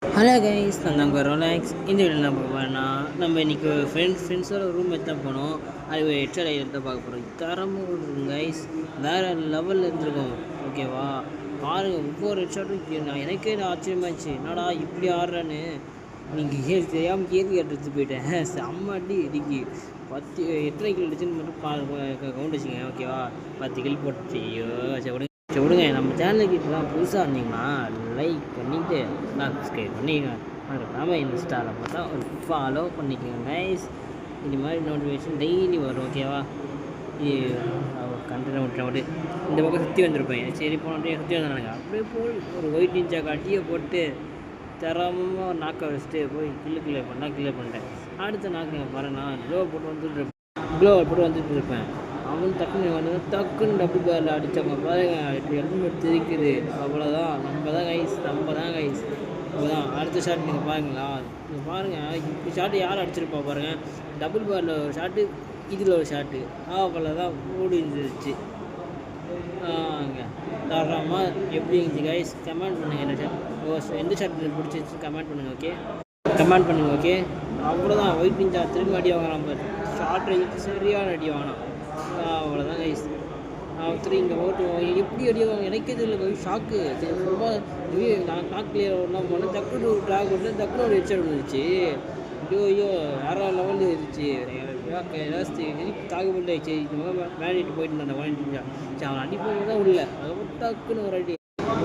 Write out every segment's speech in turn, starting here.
Hello guys, நான் உங்கள் Rolex. இந்த வீடியோ என்ன பார்க்க போகிறேன்னா, நம்ம இன்றைக்கி ஃப்ரெண்ட்ஸோட ரூம் எடுத்து தான் போனோம். அது ஒரு ஹெட்செட் எடுத்து பார்க்க போகிறோம். தரமாக இருக்கும் கைஸ், வேறு லெவலில் இருந்திருக்கும். ஓகேவா, பாருங்கள். ஒவ்வொரு ஹெட்செட்டும் நான் எனக்கே ஆச்சரியமாச்சு, என்னடா இப்படி ஆடுறான்னு. நீங்கள் தெரியாமல் கேள்வி கேட்டு போயிட்டேன். செம்ம அடி இடிக்கி 10 எத்தனை கிலோ அடிச்சுன்னு மட்டும் கவுண்ட் வச்சுங்க. ஓகேவா, 10 கிலோ போட்டுச்சு. ஐயோ சரி விடுங்க. நம்ம சேனலுக்கு இப்போ தான் புதுசாக இருந்தீங்கன்னா லைக் பண்ணிவிட்டு சப்ஸ்கிரைப் பண்ணிக்கோங்க. மறக்காமல் இன்ஸ்டாவில் பார்த்தா ஒரு ஃபாலோ பண்ணிக்கோங்க கைஸ். இது மாதிரி நோட்டிஃபிகேஷன் டெய்லி வரும். ஓகேவா, இது கண்டென்ட் விட்டு இந்த பக்கம் சுற்றி வந்திருப்பேன். சரி போனே சுற்றி வந்தானுங்க. அப்படியே போய் ஒரு ஒயிட் இன்ச்சா கட்டியை போட்டு தரமாக நாக்கை வச்சுட்டு போய் கிள்ளு பண்ணால் கிள்ளு பண்ணிட்டேன். அடுத்த நாக்கு பாருங்க, நான் க்ளோவை போட்டு வந்துட்டு இருப்பேன். அவன் டக்குன்னு டபுள் பேரில் அடித்தவங்க பாருங்க, இப்படி ஹெல்மெட் தெரிக்குது. அவ்வளோதான், நம்ம தான் கைஸ். அவ்வளோதான். அடுத்த ஷாட் நீங்கள் பாருங்களா, நீங்கள் பாருங்கள். இப்படி ஷாட்டு யார் அடிச்சிருப்பா பாருங்கள். டபுள் பேரில் ஒரு ஷாட்டு, இதில் ஒரு ஷாட்டு. அவ்வளோதான், முடிஞ்சிருச்சு. அங்கே தரமாக எப்படி இருந்துச்சு கைஸ்? கமெண்ட் பண்ணுங்கள். எந்த ஷாட் பிடிச்சிருச்சு கமெண்ட் பண்ணுங்கள். ஓகே, அவ்வளோதான். ஒயிட் நிஞ்சா திரும்பி அடி வாங்கலாம் பாரு. ஷார்ட் ரேஞ்சுக்கு சரியான அடி வாங்கலாம். அவ்வளோதான் கைஸ். ஒருத்தர் இங்கே எப்படி அடிவாங்க எனக்கே தெரியல. ஷாக்கு. ரொம்ப நான் கிளியர் ஒன்றா போனேன். டக்குன்னு ஒரு ட்ராக் விட்டு டக்குன்னு ஒரு ஹெட்செட் வந்துச்சு. ஐயோ வேறு லெவலில் இருந்துச்சு. ஜாஸ்தி தாக்குப்பட்டு சரி மேடிட்டு போயிட்டு இருந்தேன். அந்த ஒயிட் நிஞ்சா சரி அவன் அடி போகும்போது தான் உள்ள அதுக்கப்புறம் டக்குன்னு ஒரு அடி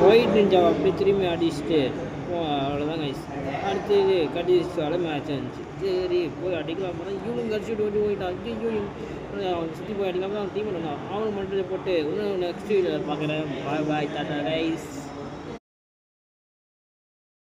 ஒயிட் நிஞ்சாவை அப்படியே திரும்பி அடிச்சுட்டு அவ்வளோதான் கைஸ். அடுத்து இது கடைசியால் மேட்ச் இருந்துச்சு. சரி போய் அடிக்கலாம் போனால் இவனும் கடிச்சுட்டு ஓடி போயிட்டான். அவன் சுற்றி போய் அடிக்காமல் அவன் டீம் அவனுக்கு மட்டும் போட்டு இன்னும் நெக்ஸ்ட் வீடியோவில் பார்க்குறேன். பாய் டாட்டா கைஸ்.